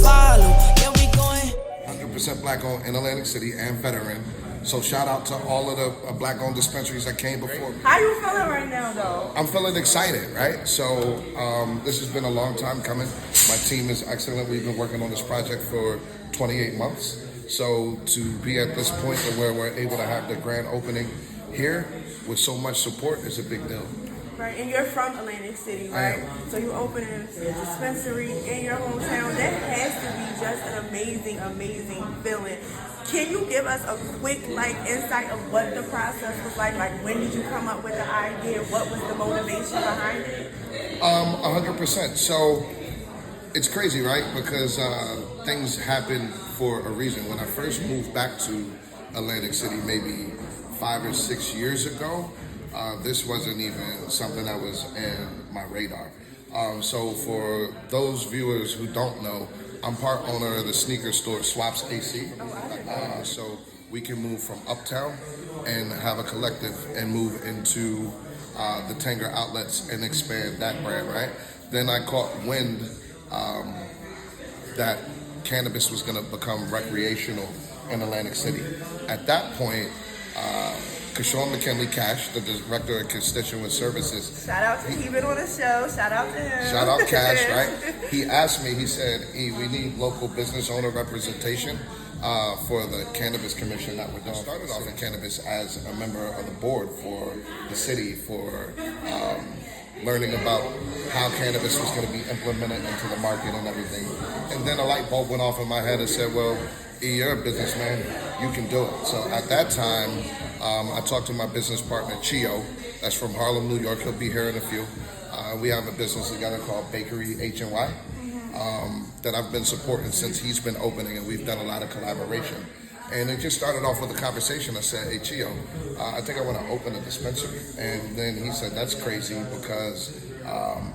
follow. Yeah, we going 100% black owned in Atlantic City and veteran. So shout out to all of the black owned dispensaries that came before me. How you feeling right now, though? I'm feeling excited, right? So this has been a long time coming. My team is excellent. We've been working on this project for 28 months. So to be at this point where we're able to have the grand opening here with so much support is a big deal. Right, and you're from Atlantic City, right? So you opening a dispensary in your hometown. That has to be just an amazing, amazing feeling. Can you give us a quick insight of what the process was like? Like, when did you come up with the idea? What was the motivation behind it? 100%. So it's crazy, right? Because things happen for a reason. When I first moved back to Atlantic City, maybe 5 or 6 years ago, this wasn't even something that was in my radar. So for those viewers who don't know, I'm part owner of the sneaker store Swaps AC. So we can move from Uptown and have a collective and move into the Tanger outlets and expand that brand, right? Then I caught wind that cannabis was going to become recreational in Atlantic City. At that point, Keshawn McKinley Cash, the Director of Constituent Services. Shout out to him on the show. Shout out to him. Shout out Cash, right? He asked me, he said, we need local business owner representation for the Cannabis Commission that we're doing. I started off in cannabis as a member of the board for the city for learning about how cannabis was going to be implemented into the market and everything. And then a light bulb went off in my head and said, well, you're a businessman, you can do it. So at that time, I talked to my business partner, Chio, that's from Harlem, New York. He'll be here in a few. We have a business together called Bakery H&Y that I've been supporting since he's been opening, and we've done a lot of collaboration. And it just started off with a conversation. I said, hey, Chio, I think I want to open a dispensary. And then he said, that's crazy because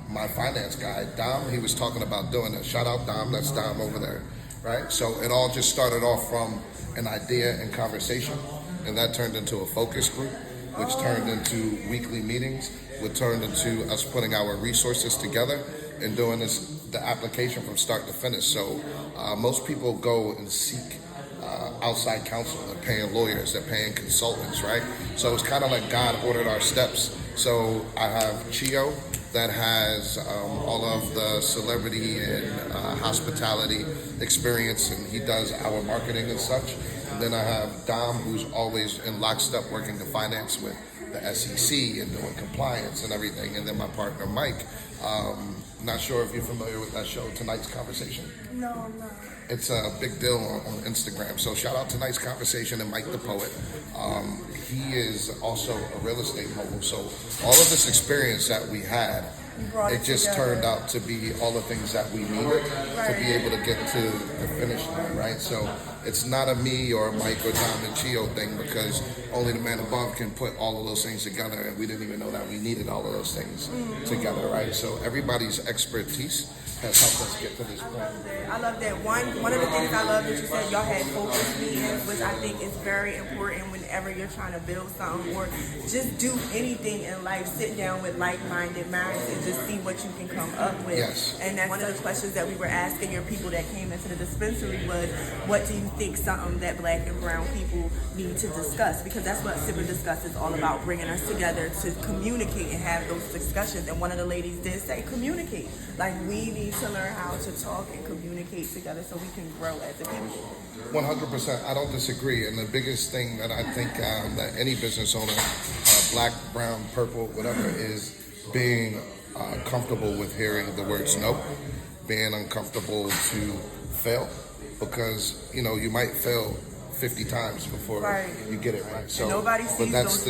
my finance guy, Dom, he was talking about doing it. Shout out Dom, that's Dom over there, right? So it all just started off from an idea and conversation, and that turned into a focus group, which turned into weekly meetings, which turned into us putting our resources together and doing the application from start to finish. So most people go and seek outside counsel. They're paying lawyers, they're paying consultants, right? So it's kind of like God ordered our steps. So I have Chio that has all of the celebrity and hospitality experience, and he does our marketing and such. And then I have Dom, who's always in lockstep working the finance with the SEC and doing compliance and everything. And then my partner, Mike. Not sure if you're familiar with that show, Tonight's Conversation. No, I'm not. It's a big deal on Instagram. So shout out Tonight's Conversation and Mike the Poet. He is also a real estate mogul. So all of this experience that we had, it just turned out to be all the things that we needed to be able to get to the finish line, right? So it's not a me or a Mike or Dom and Chio thing, because only the man above can put all of those things together, and we didn't even know that we needed all of those things together, right? So everybody's expertise has helped us get to this point. I love that. One of the things I love that you said, y'all had focus meetings, which I think is very important whenever you're trying to build something or just do anything in life. Sit down with like-minded minds and just see what you can come up with. Yes. And that's one of the questions that we were asking your people that came into the dispensary was, what do you think something that black and brown people need to discuss? Because that's what Sip and Discuss is all about, bringing us together to communicate and have those discussions. And one of the ladies did say, communicate. Like, we need to learn how to talk and communicate together so we can grow as a people. 100%. I don't disagree. And the biggest thing that I think that any business owner, black, brown, purple, whatever, is being comfortable with hearing the words no, being uncomfortable to fail, because you might fail 50 times before you get it right. So, nobody sees but that's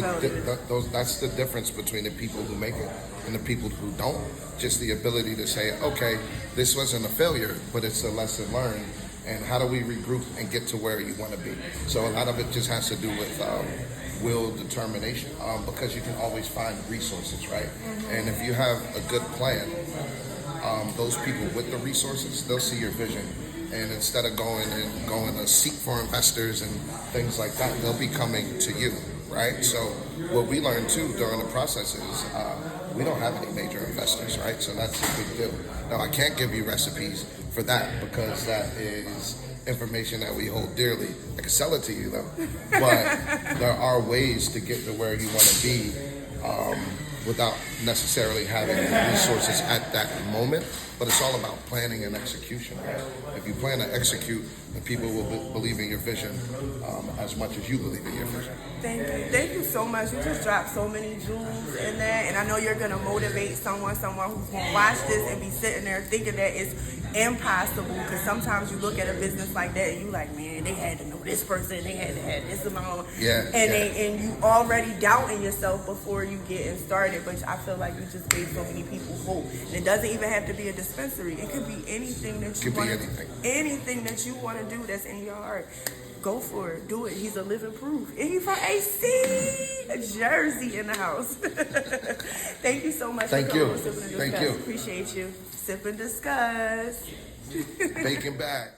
those the difference between the people who make it and the people who don't. Just the ability to say, okay, this wasn't a failure, but it's a lesson learned. And how do we regroup and get to where you want to be? So a lot of it just has to do with will, determination, because you can always find resources, right? And if you have a good plan, those people with the resources, they'll see your vision. And instead of going to seek for investors and things like that, they'll be coming to you, right? So what we learned too during the process is we don't have any major investors, right? So that's a big deal. Now, I can't give you recipes for that, because that is information that we hold dearly. I can sell it to you though, but there are ways to get to where you want to be without necessarily having the resources at that moment. But it's all about planning and execution. Right? If you plan to execute, then people will believe in your vision as much as you believe in your vision. Thank you so much. You just dropped so many jewels in that, and I know you're gonna motivate someone who's gonna watch this and be sitting there thinking that it's impossible. Because sometimes you look at a business like that and you like, man, they had to know this person, they had to have this amount, and you already doubting yourself before you getting started. But I feel like you just gave so many people hope. And it doesn't even have to be a dispensary. It could be anything that you want. Anything that you want to do that's in your heart. Go for it. Do it. He's a living proof. And he's from AC, Jersey in the house. Thank you so much. Thank you. Thank you. Appreciate you. Sip and discuss. Bakin Bad.